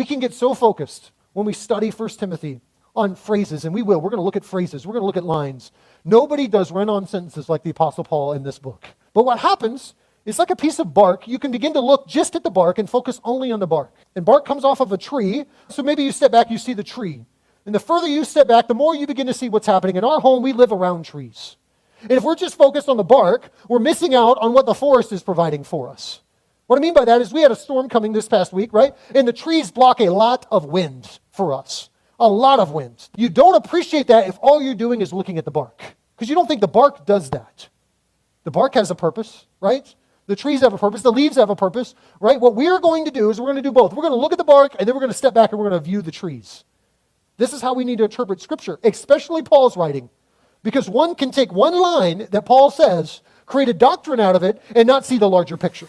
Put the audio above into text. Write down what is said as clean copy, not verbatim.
We can get so focused when we study 1 Timothy on phrases, and we will. We're going to look at phrases. We're going to look at lines. Nobody does run-on sentences like the Apostle Paul in this book. But what happens, it's like a piece of bark. You can begin to look just at the bark and focus only on the bark. And bark comes off of a tree, so maybe you step back, you see the tree. And the further you step back, the more you begin to see what's happening. In our home, we live around trees. And if we're just focused on the bark, we're missing out on what the forest is providing for us. What I mean by that is we had a storm coming this past week, right? And the trees block a lot of wind for us. A lot of wind. You don't appreciate that if all you're doing is looking at the bark. Because you don't think the bark does that. The bark has a purpose, right? The trees have a purpose. The leaves have a purpose, right? What we're going to do is we're going to do both. We're going to look at the bark, and then we're going to step back and we're going to view the trees. This is how we need to interpret Scripture, especially Paul's writing. Because one can take one line that Paul says, create a doctrine out of it, and not see the larger picture.